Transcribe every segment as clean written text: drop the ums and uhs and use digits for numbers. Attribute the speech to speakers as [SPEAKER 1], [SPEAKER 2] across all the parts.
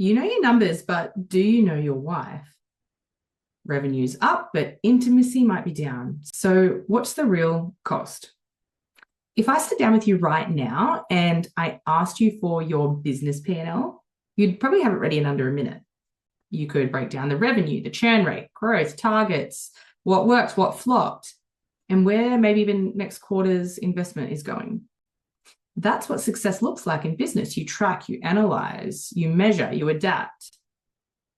[SPEAKER 1] You know your numbers, but do you know your wife? Revenue's up, but intimacy might be down. So, what's the real cost? If I sit down with you right now and I asked you for your business P&L, you'd probably have it ready in under a minute. You could break down the revenue, the churn rate, growth, targets, what worked, what flopped, and where maybe even next quarter's investment is going. That's what success looks like in business. You track, you analyze, you measure, you adapt.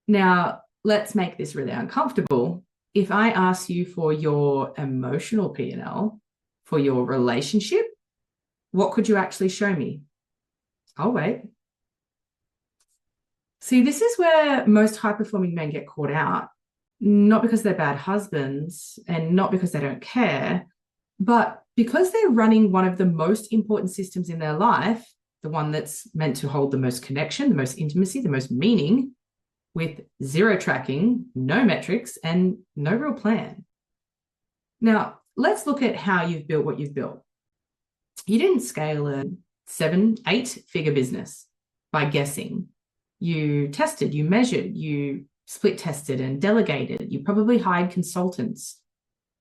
[SPEAKER 1] Now, let's make this really uncomfortable. If I ask you for your emotional P&L for your relationship, what could you actually show me? I'll wait. See, this is where most high-performing men get caught out, not because they're bad husbands and not because they don't care, but because they're running one of the most important systems in their life, the one that's meant to hold the most connection, the most intimacy, the most meaning, with zero tracking, no metrics, and no real plan. Now, let's look at how you've built what you've built. You didn't scale a 7, 8-figure business by guessing. You tested, you measured, you split tested and delegated. You probably hired consultants.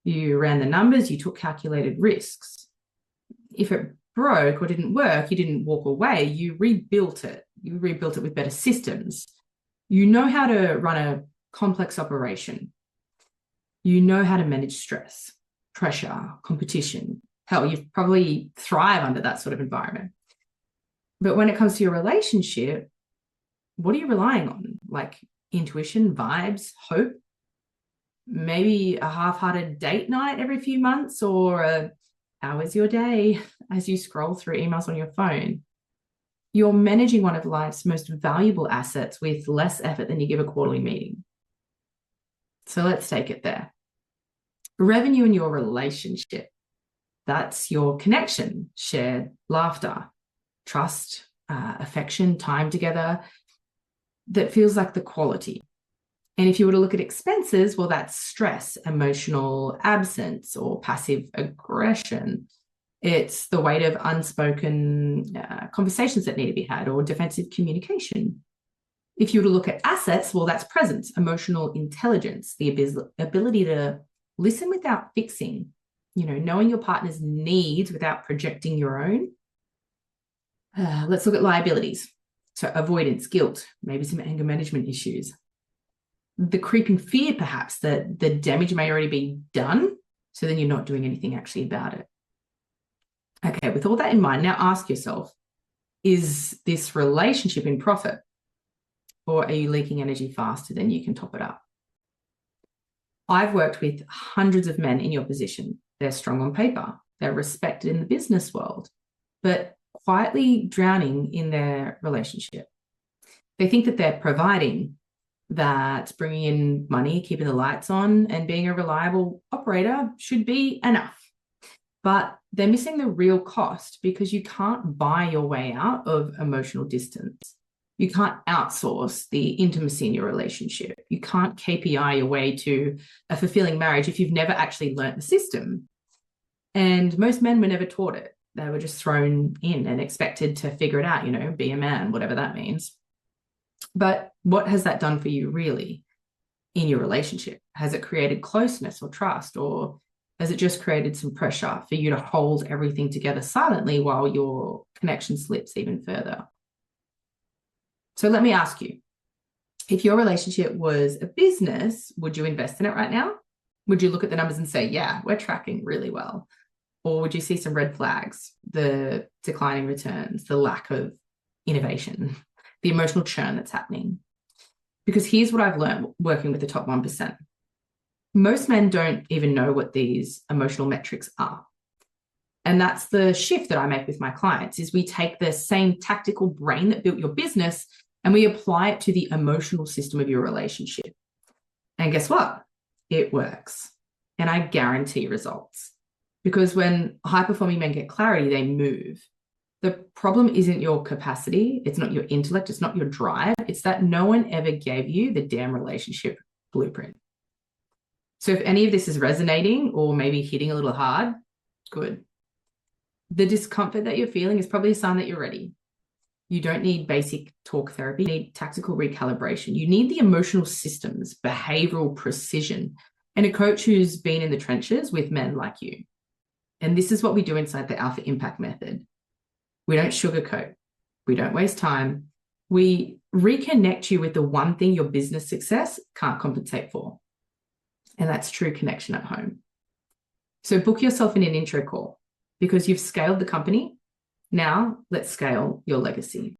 [SPEAKER 1] You ran the numbers, you took calculated risks. If it broke or didn't work, you didn't walk away, you rebuilt it. You rebuilt it with better systems. You know how to run a complex operation. You know how to manage stress, pressure, competition. Hell, you probably thrive under that sort of environment. But when it comes to your relationship, what are you relying on? Like intuition, vibes, hope? Maybe a half-hearted date night every few months, or how is your day as you scroll through emails on your phone? You're managing one of life's most valuable assets with less effort than you give a quarterly meeting. So let's take it there. Revenue in your relationship. That's your connection, shared laughter, trust, affection, time together that feels like the quality. And if you were to look at expenses, well, that's stress, emotional absence, or passive aggression. It's the weight of unspoken conversations that need to be had, or defensive communication. If you were to look at assets, well, that's presence, emotional intelligence, the ability to listen without fixing, knowing your partner's needs without projecting your own. Let's look at liabilities. So avoidance, guilt, maybe some anger management issues. The creeping fear, perhaps, that the damage may already be done, so then you're not doing anything actually about it. Okay, with all that in mind, now ask yourself, is this relationship in profit? Or are you leaking energy faster than you can top it up? I've worked with hundreds of men in your position. They're strong on paper. They're respected in the business world, but quietly drowning in their relationship. They think that they're providing, that bringing in money, keeping the lights on, and being a reliable operator should be enough. But they're missing the real cost because you can't buy your way out of emotional distance. You can't outsource the intimacy in your relationship. You can't KPI your way to a fulfilling marriage if you've never actually learnt the system. And most men were never taught it. They were just thrown in and expected to figure it out, be a man, whatever that means. But what has that done for you really in your relationship? Has it created closeness or trust, or has it just created some pressure for you to hold everything together silently while your connection slips even further? So let me ask you, if your relationship was a business, would you invest in it right now? Would you look at the numbers and say, yeah, we're tracking really well? Or would you see some red flags, the declining returns, the lack of innovation, the emotional churn that's happening? Because here's what I've learned working with the top 1%. Most men don't even know what these emotional metrics are. And that's the shift that I make with my clients, is we take the same tactical brain that built your business and we apply it to the emotional system of your relationship. And guess what? It works. And I guarantee results. Because when high-performing men get clarity, they move. The problem isn't your capacity. It's not your intellect. It's not your drive. It's that no one ever gave you the damn relationship blueprint. So if any of this is resonating or maybe hitting a little hard, good. The discomfort that you're feeling is probably a sign that you're ready. You don't need basic talk therapy. You need tactical recalibration. You need the emotional systems, behavioral precision, and a coach who's been in the trenches with men like you. And this is what we do inside the Alpha Impact Method. We don't sugarcoat. We don't waste time. We reconnect you with the one thing your business success can't compensate for. And that's true connection at home. So book yourself in an intro call because you've scaled the company. Now let's scale your legacy.